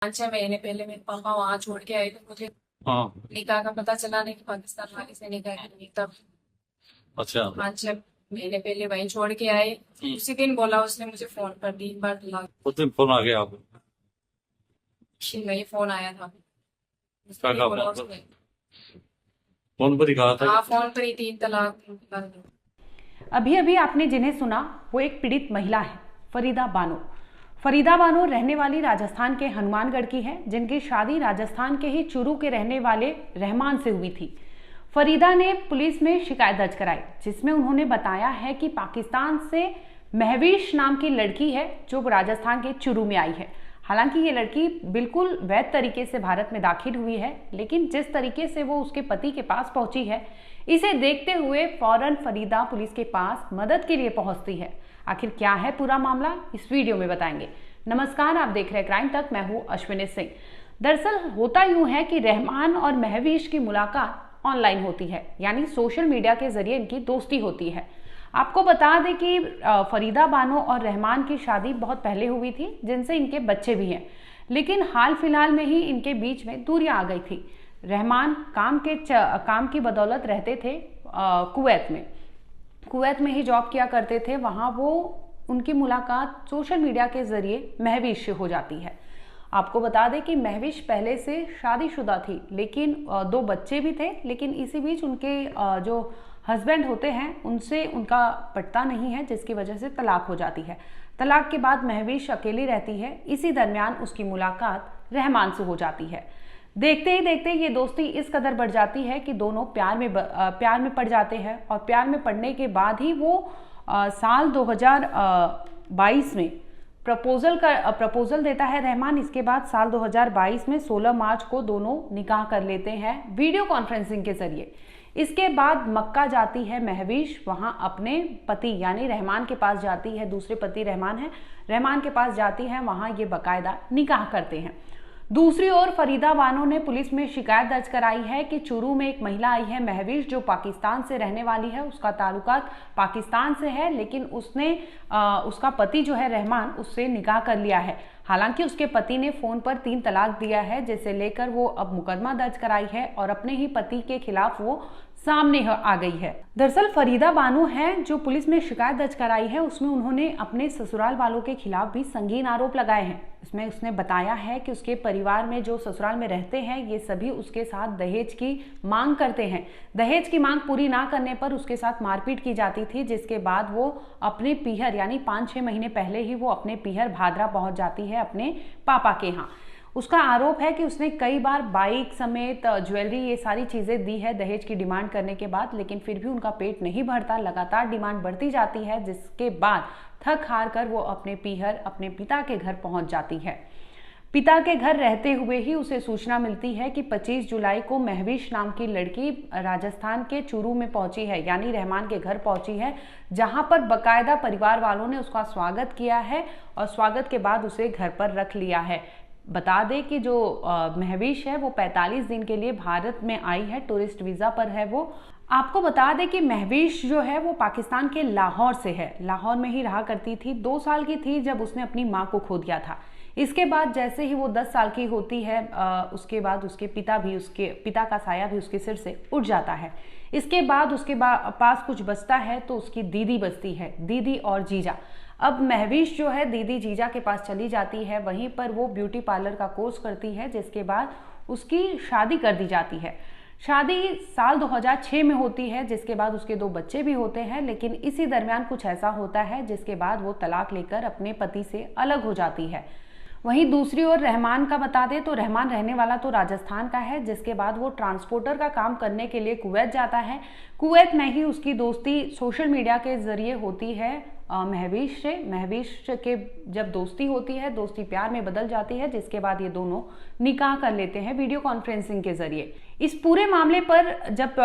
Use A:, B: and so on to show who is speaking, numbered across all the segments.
A: 5-6 महीने पहले मेरे पापा वहां छोड़ के आए थे मुझे।
B: हाँ।
A: निकाह का पता चला नहीं कि पाकिस्तान वाले से निकाह करेंगे, तब
B: अच्छा।
A: 5-6 महीने पहले वहीं छोड़ के आए। उसी दिन बोला उसने मुझे, फोन पर 3 बार तलाक।
B: उस दिन फोन आ गया आपको?
A: वही फोन आया था।
B: क्या
A: उसने बोला
B: कहा?
A: उसने,
B: फोन पर ही कहा था?
A: हाँ फोन पर ही 3 तलाक।
C: अभी अभी आपने जिन्हें सुना वो एक पीड़ित महिला है, फरीदा बानो। फरीदा बानो रहने वाली राजस्थान के हनुमानगढ़ की है, जिनकी शादी राजस्थान के ही चूरू के रहने वाले रहमान से हुई थी। फरीदा ने पुलिस में शिकायत दर्ज कराई, जिसमें उन्होंने बताया है कि पाकिस्तान से महवीश नाम की लड़की है जो राजस्थान के चूरू में आई है। हालांकि ये लड़की बिल्कुल वैध तरीके से भारत में दाखिल हुई है, लेकिन जिस तरीके से वो उसके पति के पास पहुंची है, इसे देखते हुए फौरन फरीदा पुलिस के पास मदद के लिए पहुंचती है। आखिर क्या है पूरा मामला, इस वीडियो में बताएंगे। नमस्कार, आप देख रहे हैं क्राइम तक, मैं हूं अश्विनी सिंह। दरअसल होता यूं है कि रहमान और महवीश की मुलाकात ऑनलाइन होती है, यानी सोशल मीडिया के जरिए इनकी दोस्ती होती है। आपको बता दें कि फरीदा बानो और रहमान की शादी बहुत पहले हुई थी, जिनसे इनके बच्चे भी हैं, लेकिन हाल फिलहाल में ही इनके बीच में दूरियां आ गई थी। रहमान काम की बदौलत रहते थे कुवैत में ही जॉब किया करते थे। वहाँ वो उनकी मुलाकात सोशल मीडिया के जरिए महवीश से हो जाती है। आपको बता दें कि महवीश पहले से शादीशुदा थी, लेकिन 2 बच्चे भी थे, लेकिन इसी बीच उनके जो हस्बैंड होते हैं उनसे उनका पटता नहीं है, जिसकी वजह से तलाक हो जाती है। तलाक के बाद महवीश अकेली रहती है। इसी दरमियान उसकी मुलाकात रहमान से हो जाती है। देखते ही देखते ये दोस्ती इस कदर बढ़ जाती है कि दोनों प्यार में पड़ जाते हैं, और प्यार में पड़ने के बाद ही वो साल 2022 में प्रपोजल देता है रहमान। इसके बाद साल 2022 में 16 मार्च को दोनों निकाह कर लेते हैं वीडियो कॉन्फ्रेंसिंग के जरिए। इसके बाद मक्का जाती है महवीश, वहां अपने पति यानी रहमान के पास जाती है। दूसरे पति रहमान के पास जाती है, वहां ये बाकायदा निकाह करते हैं। दूसरी ओर फरीदा बानो ने पुलिस में शिकायत दर्ज कराई है कि चूरू में एक महिला आई है महवीश, जो पाकिस्तान से रहने वाली है। उसका ताल्लुकात पाकिस्तान से है, लेकिन उसका पति जो है रहमान, उससे निकाह कर लिया है। हालांकि उसके पति ने फोन पर 3 तलाक दिया है, जिसे लेकर वो अब मुकदमा दर्ज कराई है और अपने ही पति के खिलाफ वो सामने आ गई है। दरअसल फरीदा बानो है जो पुलिस में शिकायत दर्ज कराई है, उसमें उन्होंने अपने ससुराल वालों के खिलाफ भी संगीन आरोप लगाए हैं। इसमें उसने बताया है कि उसके परिवार में जो ससुराल में रहते हैं, ये सभी उसके साथ दहेज की मांग करते हैं। दहेज की मांग पूरी ना करने पर उसके साथ मारपीट की जाती थी, जिसके बाद वो अपने पीहर यानी 5-6 महीने पहले ही वो अपने पीहर भादरा पहुंच जाती है अपने पापा के यहाँ। उसका आरोप है कि उसने कई बार बाइक समेत ज्वेलरी, ये सारी चीज़ें दी है दहेज की डिमांड करने के बाद, लेकिन फिर भी उनका पेट नहीं भरता। लगातार डिमांड बढ़ती जाती है, जिसके बाद थक हार कर वो अपने पीहर अपने पिता के घर पहुंच जाती है। पिता के घर रहते हुए ही उसे सूचना मिलती है कि 25 जुलाई को महवीश नाम की लड़की राजस्थान के चूरू में पहुंची है, यानी रहमान के घर पहुंची है, जहां पर बकायदा परिवार वालों ने उसका स्वागत किया है और स्वागत के बाद उसे घर पर रख लिया है। बता दें कि जो महवीश है वो 45 दिन के लिए भारत में आई है, टूरिस्ट वीजा पर है वो। आपको बता दें कि महवीश जो है वो पाकिस्तान के लाहौर से है, लाहौर में ही रहा करती थी। 2 साल की थी जब उसने अपनी मां को खो दिया था। इसके बाद जैसे ही वो 10 साल की होती है, उसके बाद उसके पिता का साया भी उसके सिर से उठ जाता है। इसके बाद उसके पास कुछ बचता है तो उसकी दीदी बचती है, दीदी और जीजा। अब महवीश जो है दीदी जीजा के पास चली जाती है, वहीं पर वो ब्यूटी पार्लर का कोर्स करती है, जिसके बाद उसकी शादी कर दी जाती है। शादी साल 2006 में होती है, जिसके बाद उसके 2 बच्चे भी होते हैं, लेकिन इसी दरमियान कुछ ऐसा होता है जिसके बाद वो तलाक लेकर अपने पति से अलग हो जाती है। वहीं दूसरी ओर रहमान का बता दें तो रहमान रहने वाला तो राजस्थान का है, जिसके बाद वो ट्रांसपोर्टर का काम करने के लिए कुवैत जाता है। कुवैत में ही उसकी दोस्ती सोशल मीडिया के जरिए होती है महवीश से। महवीश के जब दोस्ती होती है, दोस्ती प्यार में बदल जाती है, जिसके बाद ये दोनों निकाह कर लेते हैं वीडियो कॉन्फ्रेंसिंग के जरिए। इस पूरे मामले पर जब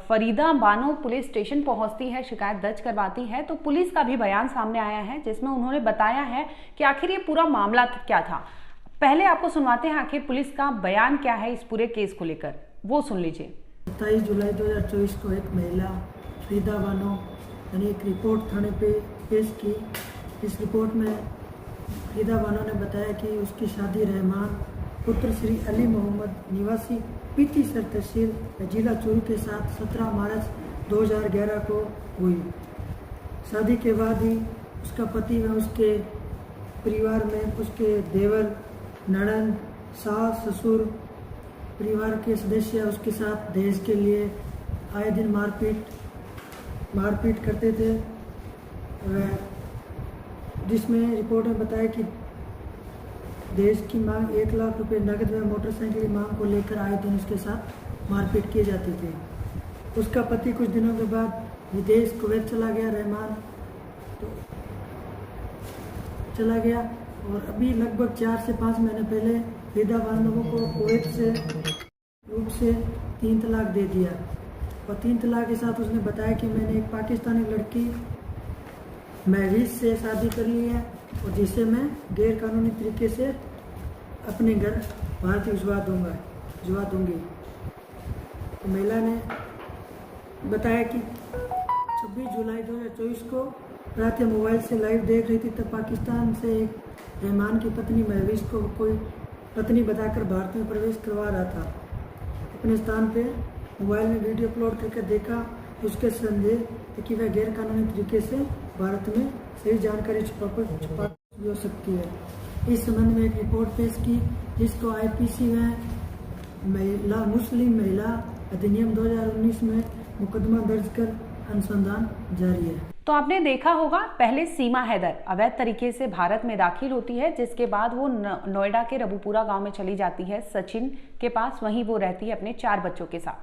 C: फरीदा बानो पुलिस स्टेशन पहुंचती है, शिकायत दर्ज करवाती है, तो पुलिस का भी बयान सामने आया है, जिसमें उन्होंने बताया है कि आखिर ये पूरा मामला क्या था। पहले आपको सुनवाते हैं आखिर पुलिस का बयान क्या है इस पूरे केस को लेकर, वो सुन लीजिए।
D: 27 जुलाई 2024 को एक महिला फरीदा बानो ने एक रिपोर्ट थाने पे पेश की। इस रिपोर्ट में फरीदा बानो ने बताया कि उसकी शादी रहमान पुत्र श्री अली मोहम्मद निवासी पीतीसर तहसील जिला चूरू के साथ 17 मार्च 2011 को हुई। शादी के बाद ही उसका पति व उसके परिवार में उसके देवर, नड़न, सास, ससुर, परिवार के सदस्य उसके साथ दहेज के लिए आए दिन मारपीट करते थे। वह जिसमें रिपोर्ट में बताया कि दहेज की मांग 1 लाख रुपए नकद व मोटरसाइकिल की मांग को लेकर आए दिन उसके साथ मारपीट किए जाते थे। उसका पति कुछ दिनों के बाद विदेश कुवैत चला गया, रहमान चला गया और अभी लगभग 4 से 5 महीने पहले फरीदा बानो को कुवैत से रूप से 3 तलाक दे दिया और 3 तलाक के साथ उसने बताया कि मैंने एक पाकिस्तानी लड़की महवीज से शादी कर ली है और जिसे मैं गैर कानूनी तरीके से अपने घर भारत भिजवा दूंगी। तो महिला ने बताया कि 26 जुलाई 2024 को रात मोबाइल से लाइव देख रही थी, तब पाकिस्तान से एक रहमान की पत्नी महवीज को कोई पत्नी बताकर भारत में प्रवेश करवा रहा था। अपने स्थान पे मोबाइल में वीडियो अपलोड करके देखा, उसके संदेह कि वह गैर कानूनी तरीके से भारत में सही जानकारी छुपा भी हो सकती है। इस संबंध में एक रिपोर्ट पेश की जिसको आईपीसी व मुस्लिम महिला अधिनियम 2019 में मुकदमा दर्ज कर अनुसंधान जारी है।
C: तो आपने देखा होगा, पहले सीमा हैदर अवैध तरीके से भारत में दाखिल होती है, जिसके बाद वो नोएडा के रबुपुरा गांव में चली जाती है सचिन के पास, वहीं वो रहती है अपने 4 बच्चों के साथ।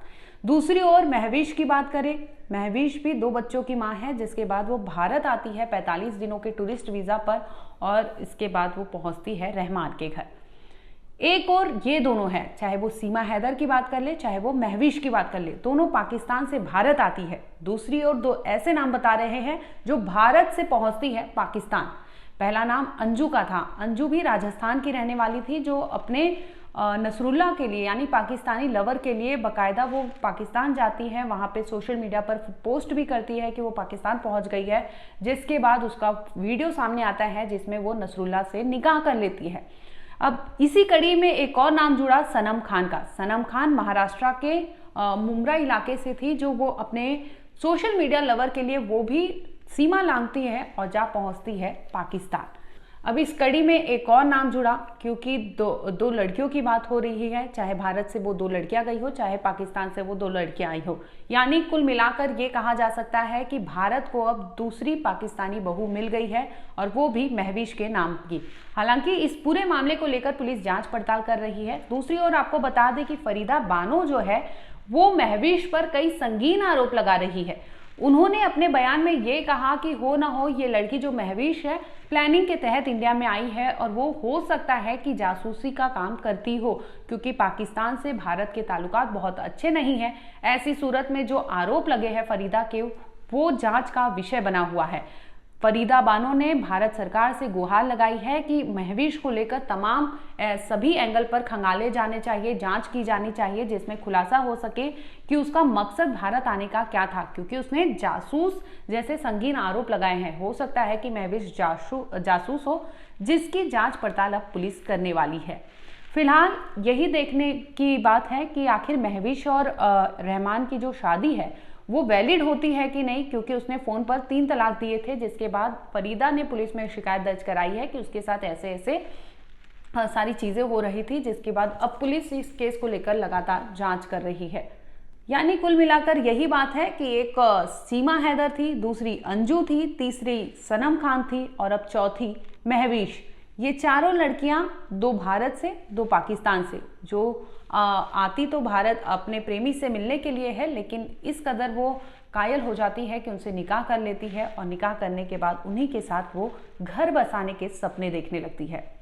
C: दूसरी ओर महवीश की बात करें, महवीश भी 2 बच्चों की मां है, जिसके बाद वो भारत आती है 45 दिनों के टूरिस्ट वीजा पर और इसके बाद वो पहुंचती है रहमान के घर। एक और ये दोनों है, चाहे वो सीमा हैदर की बात कर ले चाहे वो महवीश की बात कर ले, दोनों पाकिस्तान से भारत आती है। दूसरी ओर 2 ऐसे नाम बता रहे हैं जो भारत से पहुंचती है पाकिस्तान। पहला नाम अंजू का था। अंजू भी राजस्थान की रहने वाली थी, जो अपने नसरुल्ला के लिए यानी पाकिस्तानी लवर के लिए बकायदा वो पाकिस्तान जाती है, वहाँ पे सोशल मीडिया पर पोस्ट भी करती है कि वो पाकिस्तान पहुँच गई है, जिसके बाद उसका वीडियो सामने आता है जिसमें वो नसरुल्ला से निकाह कर लेती है। अब इसी कड़ी में एक और नाम जुड़ा सनम खान का। सनम खान महाराष्ट्र के मुंब्रा इलाके से थी, जो वो अपने सोशल मीडिया लवर के लिए वो भी सीमा लांघती है और जा पहुंचती है पाकिस्तान। अब इस कड़ी में एक और नाम जुड़ा, क्योंकि दो लड़कियों की बात हो रही है, चाहे भारत से वो 2 लड़कियां गई हो चाहे पाकिस्तान से वो 2 लड़कियां आई हो, यानी कुल मिलाकर ये कहा जा सकता है कि भारत को अब दूसरी पाकिस्तानी बहू मिल गई है और वो भी महवीश के नाम की। हालांकि इस पूरे मामले को लेकर पुलिस जांच पड़ताल कर रही है। दूसरी ओर आपको बता दें कि फरीदा बानो जो है वो महवीश पर कई संगीन आरोप लगा रही है। उन्होंने अपने बयान में ये कहा कि हो ना हो ये लड़की जो महवीश है प्लानिंग के तहत इंडिया में आई है और वो हो सकता है कि जासूसी का काम करती हो, क्योंकि पाकिस्तान से भारत के ताल्लुकात बहुत अच्छे नहीं हैं। ऐसी सूरत में जो आरोप लगे हैं फरीदा के, वो जांच का विषय बना हुआ है। फरीदा बानो ने भारत सरकार से गुहार लगाई है कि महवीश को लेकर तमाम सभी एंगल पर खंगाले जाने चाहिए, जांच की जानी चाहिए, जिसमें खुलासा हो सके कि उसका मकसद भारत आने का क्या था, क्योंकि उसने जासूस जैसे संगीन आरोप लगाए हैं। हो सकता है कि महवीश जासूस हो, जिसकी जांच पड़ताल अब पुलिस करने वाली है। फिलहाल यही देखने की बात है कि आखिर महवीश और रहमान की जो शादी है वो वैलिड होती है कि नहीं, क्योंकि उसने फ़ोन पर 3 तलाक दिए थे, जिसके बाद फरीदा ने पुलिस में शिकायत दर्ज कराई है कि उसके साथ ऐसे सारी चीज़ें हो रही थी, जिसके बाद अब पुलिस इस केस को लेकर लगातार जांच कर रही है। यानी कुल मिलाकर यही बात है कि एक सीमा हैदर थी, दूसरी अंजू थी, तीसरी सनम खान थी और अब चौथी महवीश। ये चारों लड़कियां 2 भारत से 2 पाकिस्तान से, जो आती तो भारत अपने प्रेमी से मिलने के लिए है, लेकिन इस कदर वो कायल हो जाती है कि उनसे निकाह कर लेती है और निकाह करने के बाद उन्हीं के साथ वो घर बसाने के सपने देखने लगती है।